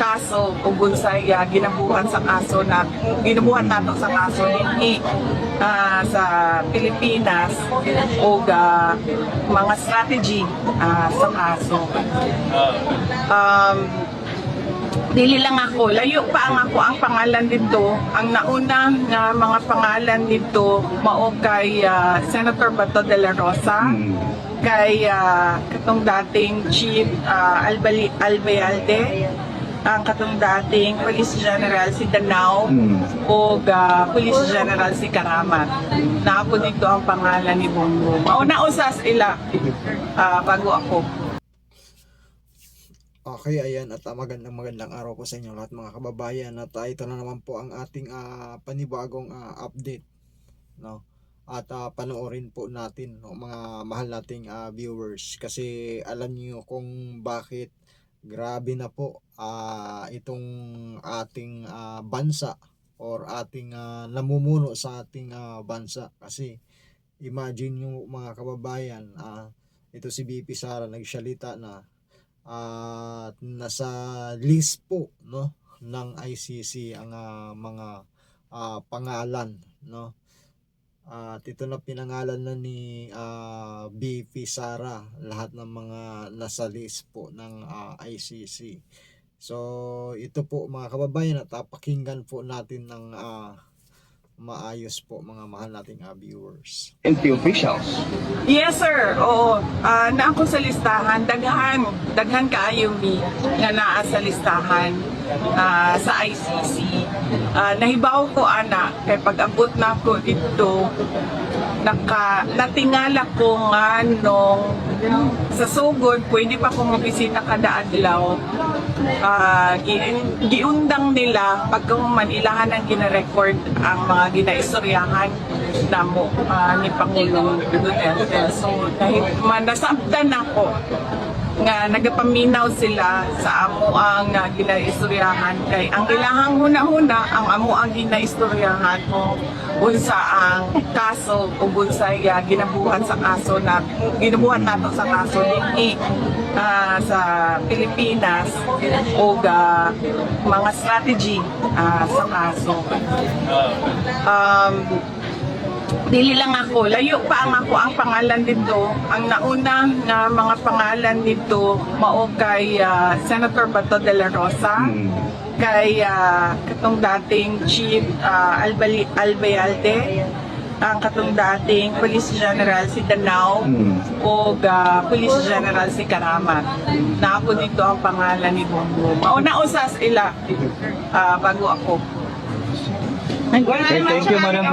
kaso ug unsay ginabuhat sa kaso na ginabuhat nato sa kaso dinhi sa Pilipinas ug mga strategy sa kaso. Dili lang ako, layo pa ang pangalan dito. Ang nauna nga mga pangalan dito mao kay Senator Bato de la Rosa, kay katong dating Chief Albayalde, ang katong dating Police General si Danao o Police General si Karamat. Napo dito ang pangalan ni Bongbong. Mauna usas ila bago ako. Okay, ayan, at magandang araw po sa inyo lahat mga kababayan. At ito na naman po ang ating panibagong update, no? At panoorin po natin, no, mga mahal nating viewers, kasi alam niyo kung bakit grabe na po itong ating bansa or ating namumuno sa ating bansa. Kasi imagine nyo mga kababayan, ito si BP Sara nagsalita na at nasa list po, no, ng ICC ang mga pangalan, no, at ito na pinangalan na ni BP Sara lahat ng mga nasa list po ng ICC. So ito po mga kababayan, at pakinggan po natin ng maayos po mga mahal nating viewers. NP officials. Yes sir, oo. Na ako sa listahan, daghan kaayo mi nga naa sa listahan sa ICC. Nahibaw ko ana kay pag-abot na ko dito natingala ko nga nung sa sugod pwede pa kong mabisita kada adlaw. Giundang nila pagkaman ilahan ang gina-record ang mga ginaistoryahan namo ni Pangulong Duterte. So nasabtan ako nga nagapaminaw sila sa amo ang ginaistoryahan kay ang ilahang huna-huna ang amo ang ginaistoryahan mo unsa ang kaso ug unsay ginabuhat sa kaso na ginabuhat nato sa kaso dinhi sa Pilipinas ug mga strategy sa kaso. Dili lang ako, layo pa ang pangalan dito. Ang nauna nga mga pangalan dito mao kay Senator Bato de la Rosa, kay katong dating Chief Albayalde, ang katong dating Police General si Danao o Police General si Karamat. Napo dito ang pangalan ni Bongbong. Mauna usas ila bago ako. Thank you, Madam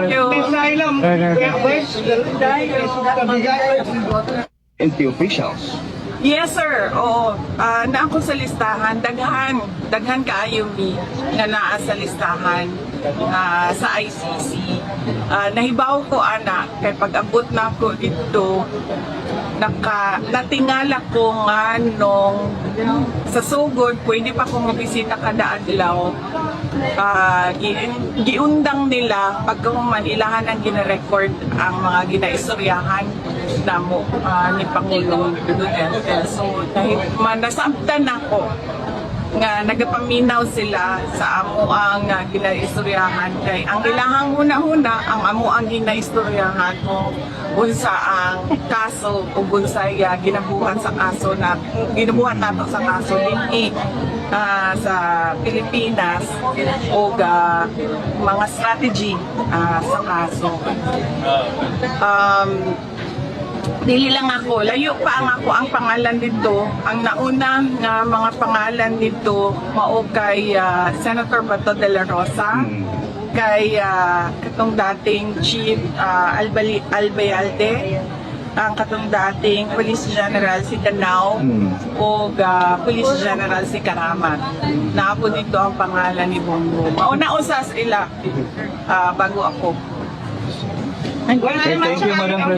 NP officials. Yes sir, oo. Na ako sa listahan, daghan kaayo mi nga naa sa listahan sa ICC. Nahibaw ko ana kay pag-abot na ko dito natingala ko nga nung sa sugod pwede pa kong mabisita kada adlaw. Giundang nila pagkaman ilahan ang gina-record ang mga ginaistoryahan namo ni Pangulong Duterte. So nasabtan ako nga nagapaminaw sila sa amo ang ginaistoryahan kay ang ilahang huna-huna ang amo ang ginaistoryahan mo unsa ang kaso ug unsay ginabuhat sa kaso na ginabuhat nato sa kaso dinhi sa Pilipinas ug mga strategy sa kaso. Dili lang ako, layo pa ang pangalan dito. Ang nauna nga mga pangalan dito mao kay Senator Bato de la Rosa, kay katong dating Chief Albayalde, ang katong dating Police General si Danao o Police General si Karamat. Napo dito ang pangalan ni Bongbong. Mauna usas ila bago ako. Thank you, Madam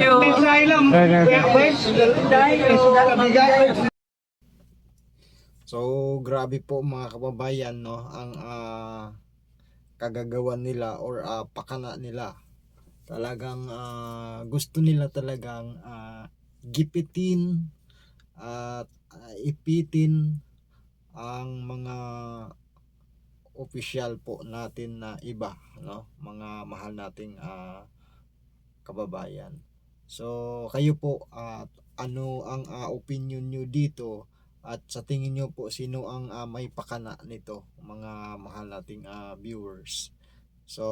So grabe po mga kababayan, no, ang kagagawan nila or pakana nila. Talagang gusto nila talagang gipitin at ipitin ang mga opisyal po natin na iba, no? Mga mahal nating kababayan. So kayo po, ano ang opinion nyo dito, at sa tingin nyo po sino ang may pakana nito, mga mahal nating viewers? So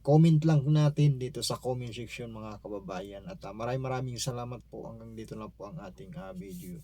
comment lang natin dito sa comment section mga kababayan, at maraming salamat po. Hanggang dito na po ang ating video.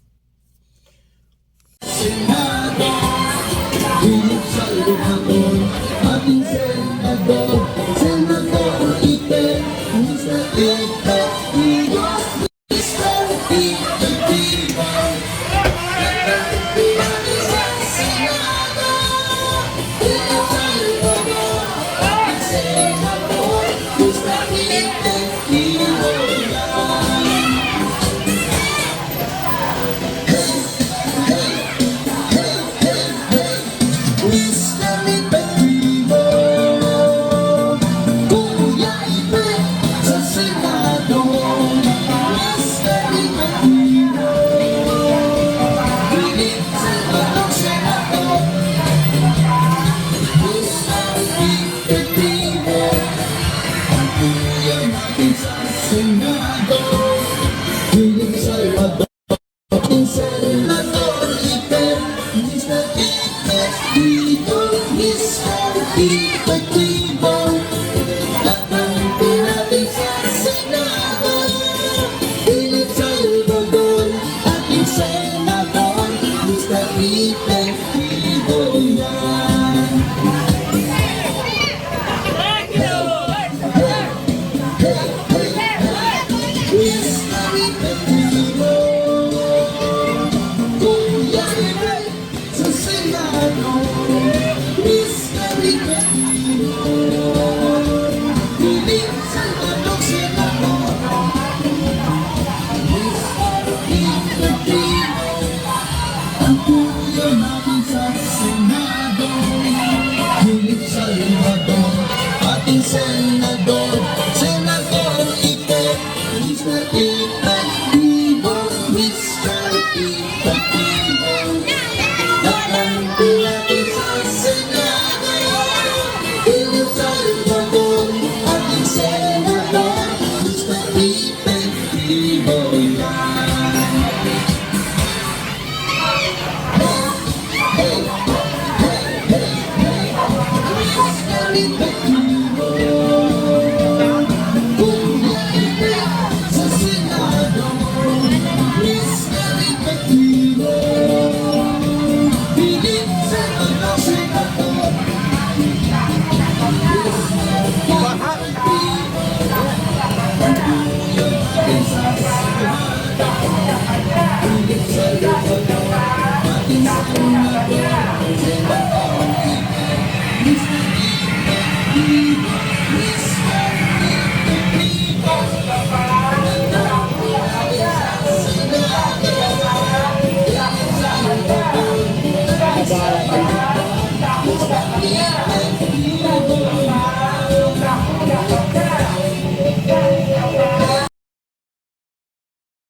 Yeah.